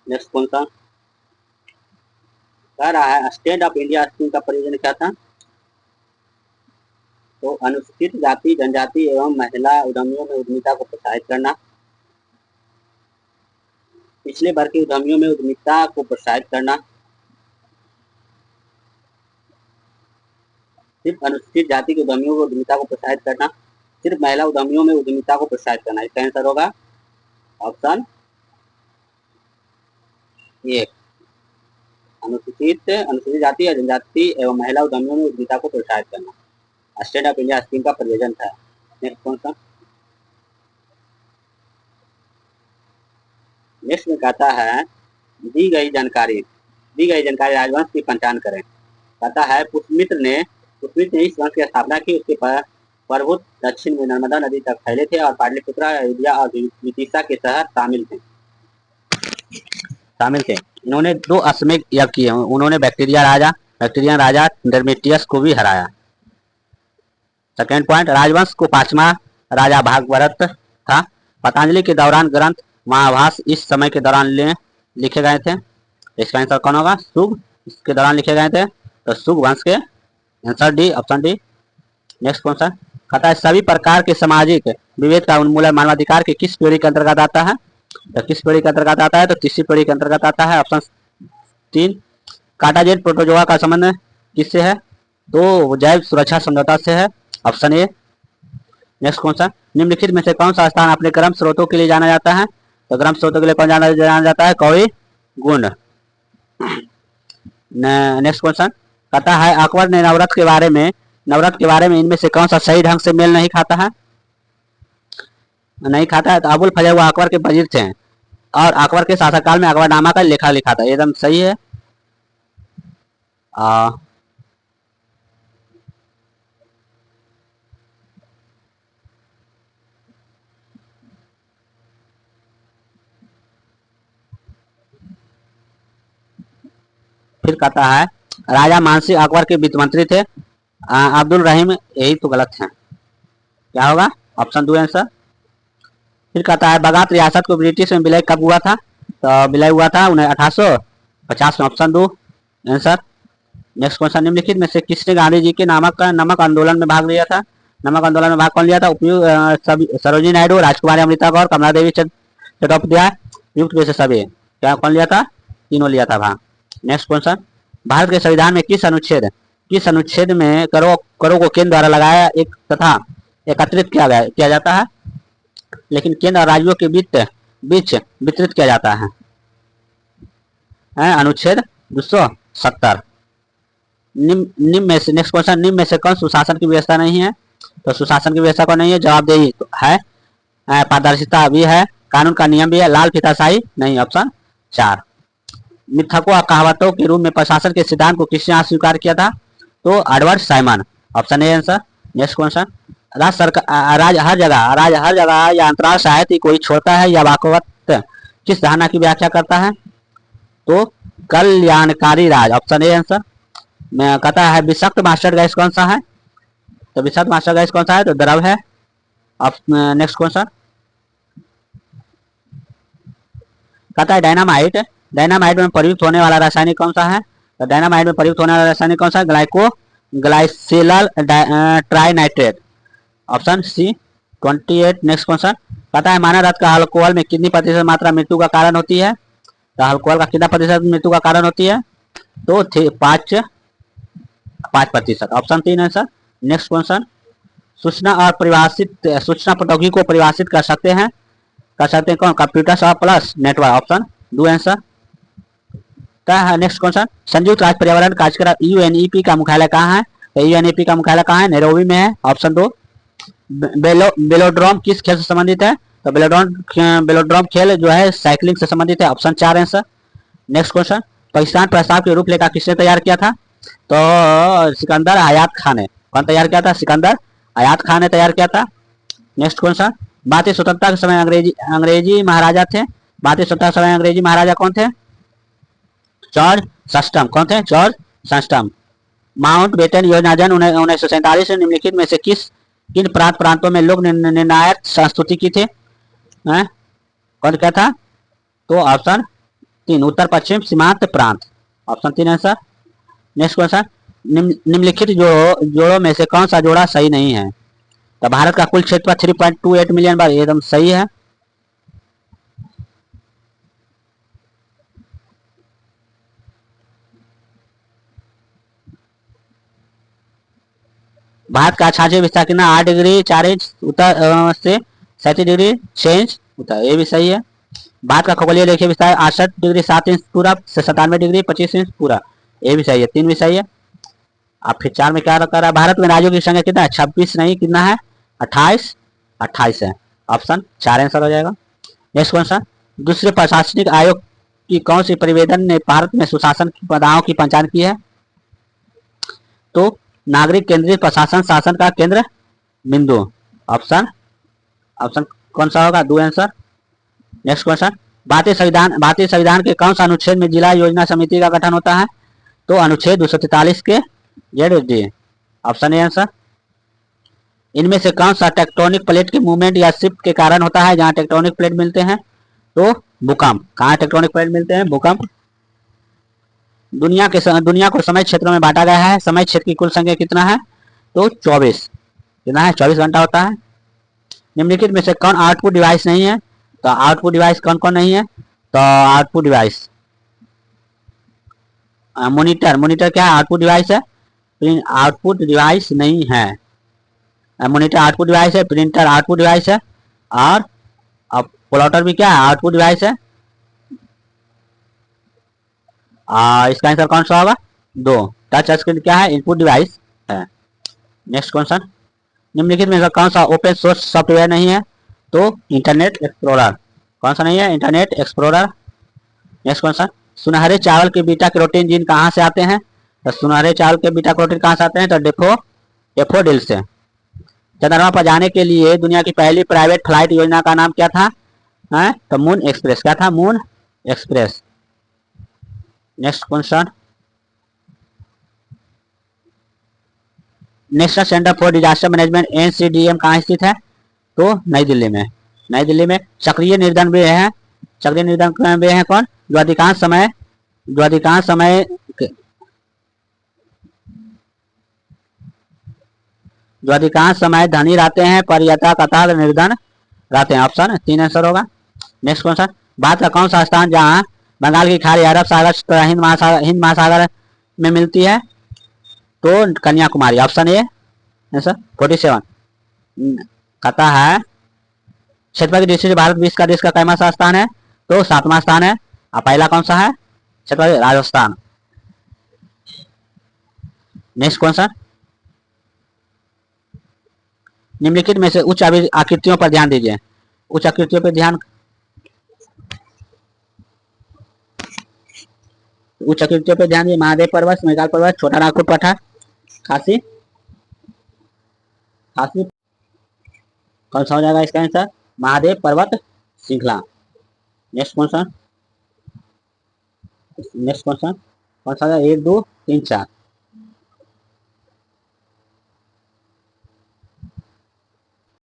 Next कौन सा कह रहा है, स्टैंड अप इंडिया स्कीम का प्रयोजन क्या था? तो अनुसूचित जाति, जनजाति एवं महिला उद्यमियों में उद्यमिता को प्रोत्साहित करना। पिछले वर्ग के उद्यमियों में उद्यमिता को प्रोत्साहित करना। सिर्फ अनुसूचित जाति के उद्यमियों को उद्यमिता को प्रोत्साहित करना। सिर्फ महिला उद्यमियों में उद्यमिता को प्रोत्साहित करना। इसका आंसर होगा ऑप्शन ए। अनुसूचित जाति या जनजाति एवं महिला उद्यमियों में उद्यमिता को प्रोत्साहित करना स्टैंड अप इंडिया स्कीम का प्रयोजन था। नेक्स्ट कौन सा? नेक्स्ट में कहता है, दी गई जानकारी राजवंश की पहचान करें। कहता है, पुष्यमित्र ने इस वंश की स्थापना की। उसके प्रभुत्व दक्षिण में नर्मदा नदी तक फैले थे और पाटलिपुत्र, अयोध्या और विदिशा के शहर शामिल थे। इन्होंने 2 अश्वमेध यज्ञ किए। उन्होंने बैक्टीरियन राजा डर्मेटियस को भी हराया। सेकेंड पॉइंट, राजवंश को 5वां राजा भागवत था। पतंजलि के दौरान ग्रंथ महाभाष्य इस समय के दौरान लिखे गए थे। इसका आंसर कौन होगा? शुग इसके दौरान लिखे गए थे, तो शुग वंश के। Answer D, option D. Next कौन सा? कहता है, सभी प्रकार के सामाजिक विभेद का उन्मूलन मानवाधिकार के किस पीढ़ी के अंतर्गत आता है? तो किस पीढ़ी के अंतर्गत आता है? तो तीसरी पीढ़ी के अंतर्गत आता है। ऑप्शन 3। कांटाजेन प्रोटोजोआ का संबंध किससे है? तो जैव सुरक्षा समझौता से है। Option A. नेक्स्ट कौन सा? निम्नलिखित में से कौन सा स्थान अपने गर्म स्रोतों के लिए जाना जाता है? तो गर्म स्रोतों के लिए कौन जाना जाता है? कौड़ी गुंड। नेक्स्ट क्वेश्चन कहता है, अकबर ने नवरत्न के बारे में इनमें से कौन सा सही ढंग से मेल नहीं खाता है? तो अबुल फजल वो अकबर के वजीर थे और अकबर के शासनकाल में अकबरनामा का लेखा लिखा था। एकदम सही है। फिर कहता है, राजा मानसी अकबर के वित्त मंत्री थे। अब्दुल रहीम, यही तो गलत है। क्या होगा? Option 2 answer. फिर कहता है, बगात रियासत को ब्रिटिश में विलय कब हुआ था? तो विलय हुआ था 1850 में। Option 2 answer. नेक्स्ट क्वेश्चन, निम्नलिखित में से किसने गांधी जी के नमक आंदोलन में भाग लिया था? नमक आंदोलन में भाग कौन लिया था? सरोजिनी नायडू, राजकुमारी अमृता गौर, कमला देवी चट्टोपाध्याय, युक्त में से सभी। क्या कौन लिया था? तीनों लिया था भाग। नेक्स्ट क्वेश्चन, भारत के संविधान में किस अनुच्छेद में करों को केंद्र द्वारा लगाया एक तथा एकत्रित किया जाता है, लेकिन केंद्र और राज्यों के बीच वितरित किया जाता है? अनुच्छेद 270। निम्न में से नेक्स्ट क्वेश्चन, निम्न में से कौन सुशासन की व्यवस्था नहीं है? तो सुशासन की व्यवस्था कौन नहीं है? जवाबदेही तो है, पारदर्शिता भी है, कानून का नियम भी है, लाल फीताशाही नहीं। ऑप्शन 4। मिथकों और कहावतों के रूप में प्रशासन के सिद्धांत को किसने अस्वीकार किया था? तो Edward Simon. Option A answer. Next question, राज हर जगह या अंतराल साहित्य कोई छोड़ता है या वाकवत किस धारणा की व्याख्या करता है? तो कल्याणकारी राज। Option A answer. मैं कहता है, विषाक्त मास्टर गैस कौन सा है? तो विषाक्त मास्टर गैस कौन सा है? तो द्रव है। नेक्स्ट क्वेश्चन कहता है, डायनामाइट में प्रयुक्त होने वाला रासायनिक कौन सा है? तो डायनामाइट में प्रयुक्त होने वाला रासायनिक कौन सा है? Glyceryl trinitrate. Option C 28। Next question कहता है, मानव रक्त का अल्कोहल में कितनी प्रतिशत मात्रा मृत्यु का कारण होती है? तो अल्कोहल का कितना प्रतिशत मृत्यु का कारण होती है? तो 5%। Option 3 answer. नेक्स्ट क्वेश्चन, सूचना प्रौद्योगिकी को परिभाषित कर सकते हैं कौन? कंप्यूटर्स और plus network. Option 2 answer. Next question, संयुक्त राष्ट्र पर्यावरण कार्यक्रम यूएनईपी का मुख्यालय कहाँ है? तो यूएनईपी का मुख्यालय कहाँ है? नैरोबी में है। ऑप्शन 2। बेलोड्रोम किस खेल से संबंधित है? तो बेलोड्रोम खेल जो है साइकिलिंग से संबंधित है। Option 4 answer. Next question, Pakistan प्रस्ताव की रूपरेखा किसने तैयार किया था? तो सिकंदर हयात खान ने। कौन तैयार किया था? सिकंदर हयात खान ने तैयार किया था। नेक्स्ट क्वेश्चन, भारतीय स्वतंत्रता के समय अंग्रेजी महाराजा थे। भारतीय स्वतंत्रता के समय अंग्रेजी महाराजा कौन थे? जॉर्ज सस्टम। कौन थे? जॉर्ज सस्टम। माउंट बेटन योजना जन 1947 में निम्नलिखित में से किन प्रांतों में लोग निर्णायक संस्तुति की थे? कौन क्या था? तो ऑप्शन 3 उत्तर पश्चिम सीमांत प्रांत। Option 3 answer. नेक्स्ट क्वेश्चन, निम्नलिखित जोड़ों में से कौन सा जोड़ा सही नहीं है? तो भारत का कुल क्षेत्रफल 3.28 मिलियन बार एकदम सही है। भारत का अक्षांशीय विस्तार कितना? 8 डिग्री 4 इंच उत्तर से 37 डिग्री 6 इंच उत्तर, ये भी सही है। भारत का खगोलीय रेखीय विस्तार 68 डिग्री 7 इंच पूरब से 97 डिग्री 25 इंच पूरा, ये भी सही है। 3 भी सही है। अब फिर 4 में क्या कर रहा है? भारत में राज्यों की संख्या कितना है? 26 नहीं, कितना है? 28 है। ऑप्शन 4 आंसर हो जाएगा। नेक्स्ट क्वेश्चन, दूसरे प्रशासनिक आयोग की कौन सी परिवेदन ने भारत में सुशासन की बाधाओं की पहचान की है? तो नागरिक केंद्रीय प्रशासन शासन का केंद्र बिंदु। ऑप्शन कौन सा होगा? 2 आंसर। नेक्स्ट क्वेश्चन, भारतीय संविधान के कौन सा अनुच्छेद में जिला योजना समिति का गठन होता है? तो अनुच्छेद 243 के जेड। Option A answer. इनमें से कौन सा टेक्टोनिक प्लेट के मूवमेंट या शिफ्ट के कारण होता है? जहां टेक्टोनिक प्लेट मिलते हैं तो भूकंप। कहाँ टेक्टोनिक प्लेट मिलते हैं? भूकंप। दुनिया को समय क्षेत्रों में बांटा गया है। समय क्षेत्र की कुल संख्या कितना है? तो 24। कितना है? 24 घंटा होता है। निम्नलिखित में से कौन आउटपुट डिवाइस नहीं है? तो आउटपुट डिवाइस कौन कौन नहीं है? तो आउटपुट डिवाइस मॉनिटर क्या है? आउटपुट डिवाइस है। आउटपुट डिवाइस नहीं है। मॉनिटर आउटपुट डिवाइस है, प्रिंटर आउटपुट डिवाइस है, और प्लॉटर भी क्या है? आउटपुट डिवाइस है। इसका आंसर कौन सा होगा? 2। टच स्क्रीन क्या है? इनपुट डिवाइस है। नेक्स्ट क्वेश्चन, निम्नलिखित में से कौन सा ओपन सोर्स सॉफ्टवेयर नहीं है? तो इंटरनेट एक्सप्लोरर। कौन सा नहीं है? Internet explorer. नेक्स्ट क्वेश्चन, सुनहरे चावल के बीटा कैरोटीन जीन कहाँ से आते हैं? तो सुनहरे चावल के बीटा कैरोटीन कहाँ से आते हैं? तो डेफोडिल से। चंद्रमा पर जाने के लिए दुनिया की पहली प्राइवेट फ्लाइट योजना का नाम क्या था? तो मून एक्सप्रेस। क्या था? Moon express. Next question, national centre for disaster management NCDM कहाँ स्थित है? तो नई दिल्ली में। नई दिल्ली में। सक्रिय निर्धन वे हैं। सक्रिय निर्धन वे हैं कौन? जो अधिकांश समय धनी रहते हैं पर यथा कथा निर्धन रहते हैं। ऑप्शन 3 आंसर होगा। नेक्स्ट क्वेश्चन, भारत का कौन सा स्थान जहां बंगाल की खाड़ी अरब सागर हिंद महासागर में मिलती है? तो कन्याकुमारी। Option A answer. 47 कहता है क्षेत्रफल की दृष्टि से भारत विश्व का देश का कैमा सा स्थान है? तो 7वां स्थान है। और पहला कौन सा है? क्षेत्रफल राजस्थान। नेक्स्ट क्वेश्चन, निम्नलिखित में से उच्च आकृतियों पर ध्यान दीजिए। उच्च आकृतियों पर ध्यान। उच्च आकृतियों पर ध्यान दीजिए। महादेव पर्वत, मेघाल पर्वत, छोटा नागपुर पठार, खासी कौन सा हो जाएगा इसका आंसर? महादेव पर्वत श्रृंखला। नेक्स्ट क्वेश्चन कौन सा? 1 2 3 4।